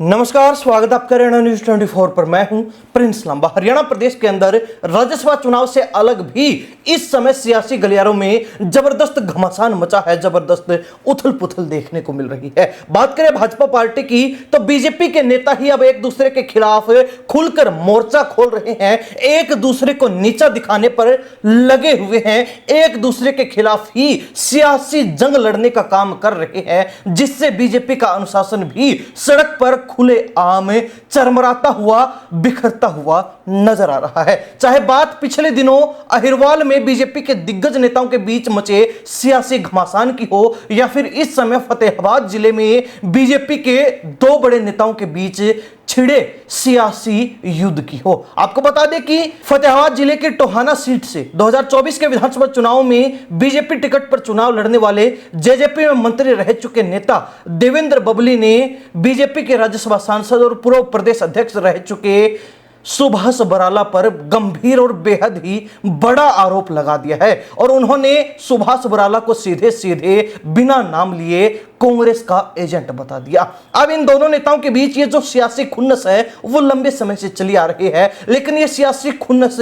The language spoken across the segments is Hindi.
नमस्कार, स्वागत आपका हरियाणा न्यूज 24 पर। मैं हूं प्रिंस लांबा। हरियाणा प्रदेश के अंदर राज्यसभा चुनाव से अलग भी इस समय सियासी गलियारों में जबरदस्त घमासान मचा है, जबरदस्त उथल पुथल देखने को मिल रही है। बात करें भाजपा पार्टी की तो बीजेपी के नेता ही अब एक दूसरे के खिलाफ खुलकर मोर्चा खोल रहे हैं, एक दूसरे को नीचा दिखाने पर लगे हुए हैं, एक दूसरे के खिलाफ ही सियासी जंग लड़ने का काम कर रहे हैं, जिससे बीजेपी का अनुशासन भी सड़क पर खुले आम चरमराता हुआ, बिखरता हुआ नजर आ रहा है। चाहे बात पिछले दिनों अहिरवाल में बीजेपी के दिग्गज नेताओं के बीच मचे सियासी घमासान की हो, या फिर इस समय फतेहाबाद जिले में बीजेपी के दो बड़े नेताओं के बीच छिड़े सियासी युद्ध की हो। आपको बता दें कि फतेहाबाद जिले के टोहाना सीट से 2024 के विधानसभा चुनाव में बीजेपी टिकट पर चुनाव लड़ने वाले जेजेपी में मंत्री रह चुके नेता देवेंद्र बबली ने बीजेपी के राज्यसभा सांसद और पूर्व प्रदेश अध्यक्ष रह चुके सुभाष बराला पर गंभीर और बेहद ही बड़ा आरोप लगा दिया है, और उन्होंने सुभाष बराला को सीधे सीधे बिना नाम लिए कांग्रेस का एजेंट बता दिया। अब इन दोनों नेताओं के बीच ये जो सियासी खुन्नस है वो लंबे समय से चली आ रही है, लेकिन ये सियासी खुन्नस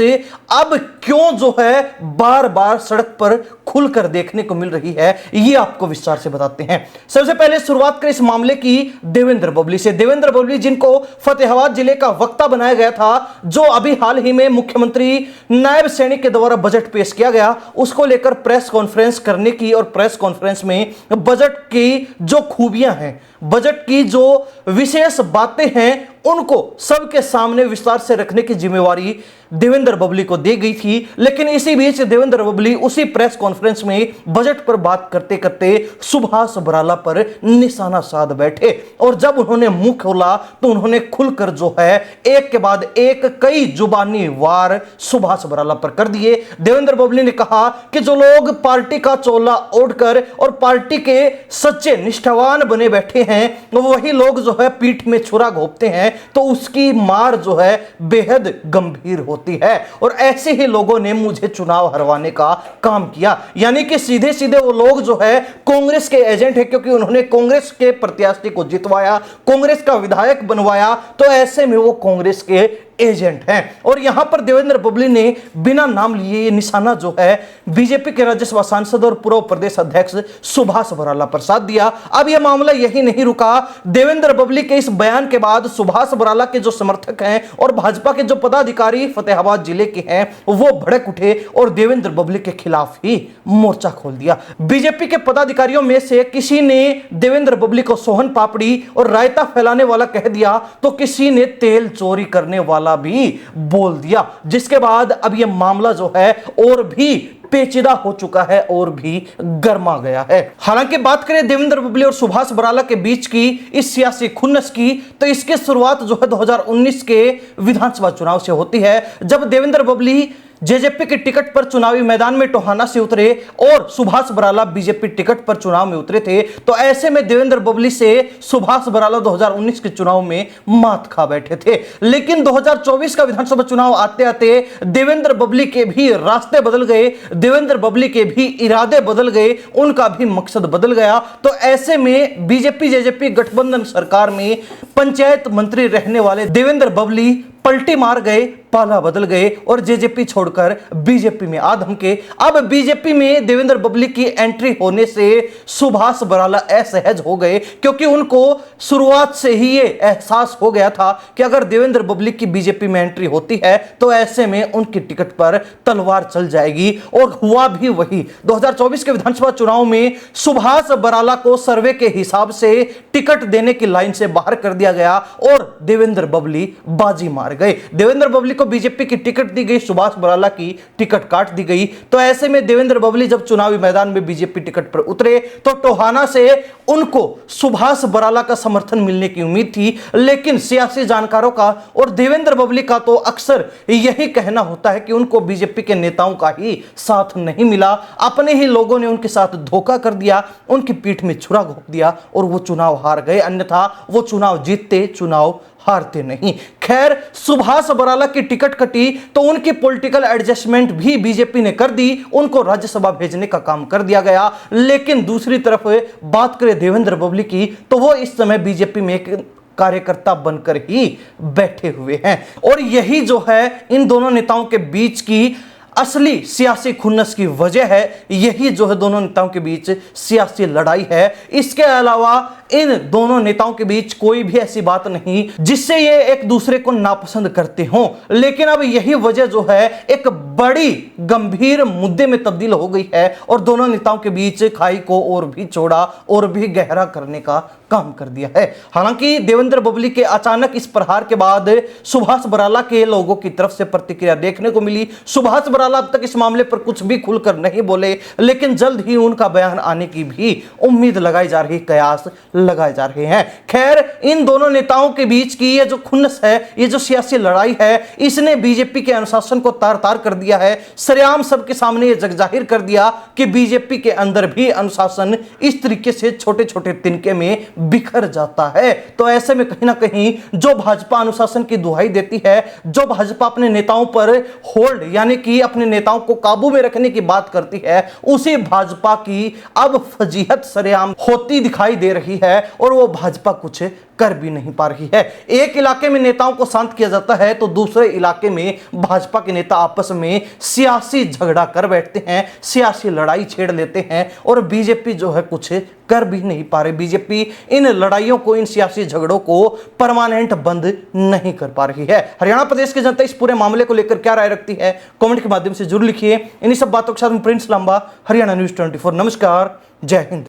अब क्यों जो है बार बार सड़क पर खुलकर देखने को मिल रही है, ये आपको विस्तार से बताते हैं। सबसे पहले शुरुआत करें इस मामले की देवेंद्र बबली से। देवेंद्र बबली, जिनको फतेहाबाद जिले का वक्ता बनाया गया था, जो अभी हाल ही में मुख्यमंत्री नायब सैनिक के द्वारा बजट पेश किया गया, उसको लेकर प्रेस कॉन्फ्रेंस करने की और प्रेस कॉन्फ्रेंस में बजट की जो खूबियां हैं, बजट की जो विशेष बातें हैं, उनको सबके सामने विस्तार से रखने की जिम्मेवारी देवेंद्र बबली को दी गई थी। लेकिन इसी बीच देवेंद्र बबली उसी प्रेस कॉन्फ्रेंस में बजट पर बात करते करते सुभाष बराला पर निशाना साध बैठे, और जब उन्होंने मुंह खोला तो उन्होंने खुलकर जो है एक के बाद एक कई जुबानी वार सुभाष बराला पर कर दिए। देवेंद्र बबली ने कहा कि जो लोग पार्टी का चोला ओढ़कर और पार्टी के सच्चे निष्ठावान बने बैठे हैं, वही लोग जो है पीठ में छुरा घोंपते हैं तो उसकी मार जो है बेहद गंभीर होती है। और ऐसे ही लोगों ने मुझे चुनाव हरवाने का काम किया, यानी कि सीधे सीधे वो लोग जो है कांग्रेस के एजेंट है, क्योंकि उन्होंने कांग्रेस के प्रत्याशी को जितवाया, कांग्रेस का विधायक बनवाया, तो ऐसे में वो कांग्रेस के एजेंट हैं। और यहां पर देवेंद्र बबली ने बिना नाम लिए ये निशाना जो है बीजेपी के राज्यसभा सांसद और पूर्व प्रदेश अध्यक्ष सुभाष बराला पर साध दिया। अब यह मामला यही नहीं रुका। देवेंद्र बबली के इस बयान के बाद सुभाष बराला के जो समर्थक हैं और भाजपा के जो पदाधिकारी फतेहाबाद जिले के हैं, वो भड़क उठे और देवेंद्र बबली के खिलाफ ही मोर्चा खोल दिया। बीजेपी के पदाधिकारियों में से किसी ने देवेंद्र बबली को सोहन पापड़ी और रायता फैलाने वाला कह दिया, तो किसी ने तेल चोरी करने वाला भी बोल दिया, जिसके बाद अब यह मामला जो है और भी पेचीदा हो चुका है और भी गर्मा गया है। हालांकि बात करें देवेंद्र बबली और सुभाष बराला के बीच की इस सियासी खुन्नस की, तो इसकी शुरुआत जो है 2019 के विधानसभा चुनाव से होती है, जब देवेंद्र बबली जेजेपी के टिकट पर चुनावी मैदान में टोहाना से उतरे और सुभाष बराला बीजेपी टिकट पर चुनाव में उतरे थे। तो ऐसे में देवेंद्र बबली से सुभाष बराला 2019 के चुनाव में मात खा बैठे थे। लेकिन 2024 का विधानसभा चुनाव आते आते देवेंद्र बबली के भी रास्ते बदल गए, देवेंद्र बबली के भी इरादे बदल गए, उनका भी मकसद बदल गया। तो ऐसे में बीजेपी जेजेपी गठबंधन सरकार में पंचायत मंत्री रहने वाले देवेंद्र बबली पलटी मार गए, पाला बदल गए और जेजेपी छोड़कर बीजेपी में आ धमके। अब बीजेपी में देवेंद्र बबली की एंट्री होने से सुभाष बराला असहज हो गए, क्योंकि उनको शुरुआत से ही ये एहसास हो गया था कि अगर देवेंद्र बबली की बीजेपी में एंट्री होती है तो ऐसे में उनकी टिकट पर तलवार चल जाएगी। और हुआ भी वही। 2024 के विधानसभा चुनाव में सुभाष बराला को सर्वे के हिसाब से टिकट देने की लाइन से बाहर कर दिया गया और देवेंद्र बबली बाजी मार गए। देवेंद्र बबली को बीजेपी की टिकट दी गई, सुभाष बराला की टिकट काट दी गई। तो ऐसे में देवेंद्र बबली जब चुनावी मैदान में बीजेपी टिकट पर उतरे तो टोहाना से उनको सुभाष बराला का समर्थन मिलने की उम्मीद थी, लेकिन सियासी जानकारों का और देवेंद्र बबली का तो अक्सर यही कहना होता है कि उनको बीजेपी के नेताओं का ही साथ नहीं मिला, अपने ही लोगों ने उनके साथ धोखा कर दिया, उनकी पीठ में छुरा घोंप दिया और वो चुनाव हार गए। अन्यथा वो चुनाव जीतते, चुनाव हारते नहीं। खैर, सुभाष बराला की टिकट कटी तो उनकी पॉलिटिकल एडजस्टमेंट भी बीजेपी ने कर दी, उनको राज्यसभा भेजने का काम कर दिया गया। लेकिन दूसरी तरफ बात करें देवेंद्र बबली की, तो वो इस समय बीजेपी में एक कार्यकर्ता बनकर ही बैठे हुए हैं। और यही जो है इन दोनों नेताओं के बीच की असली सियासी खुन्नस की वजह है, यही जो है दोनों नेताओं के बीच सियासी लड़ाई है। इसके अलावा इन दोनों नेताओं के बीच कोई भी ऐसी बात नहीं जिससे ये एक दूसरे को नापसंद करते हों, लेकिन अब यही वजह जो है एक बड़ी गंभीर मुद्दे में तब्दील हो गई है और दोनों नेताओं के बीच खाई को और भी चौड़ा और भी गहरा करने का काम कर दिया है। हालांकि देवेंद्र बबली के अचानक इस प्रहार के बाद सुभाष बराला के लोगों की तरफ से प्रतिक्रिया देखने को मिली। सुभाष बराला अब तक इस मामले पर कुछ भी खुलकर नहीं बोले, लेकिन जल्द ही उनका बयान आने की भी उम्मीद लगाई जा रही, कयास लगाए जा रहे हैं। खैर, इन दोनों नेताओं के बीच की ये जो खुन्नस है, ये जो सियासी लड़ाई है, इसने बीजेपी के अनुशासन को तार तार कर दिया है। सरेआम सबके सामने ये जग जाहिर कर दिया कि बीजेपी के अंदर भी अनुशासन इस तरीके से छोटे छोटे तिनके में बिखर जाता है। तो ऐसे में कहीं ना कहीं जो भाजपा अनुशासन की दुहाई देती है, जो भाजपा अपने नेताओं पर होल्ड यानी कि अपने नेताओं को काबू में रखने की बात करती है, उसी भाजपा की अब फजीहत सरेआम होती दिखाई दे रही है और वो भाजपा कुछ कर भी नहीं पा रही है। एक इलाके में नेताओं को शांत किया जाता है तो दूसरे इलाके में भाजपा के नेता आपस में सियासी झगड़ा कर बैठते हैं, सियासी लड़ाई छेड़ लेते हैं और बीजेपी जो है कुछ कर भी नहीं पा रही। बीजेपी इन लड़ाइयों को, इन सियासी झगड़ों को परमानेंट बंद नहीं कर पा रही है। हरियाणा प्रदेश की जनता इस पूरे मामले को लेकर क्या राय रखती है, कमेंट के माध्यम से जरूर लिखिए। इन्हीं सब बातों के साथ प्रिंस लांबा, हरियाणा न्यूज़ 24। नमस्कार, जय हिंद।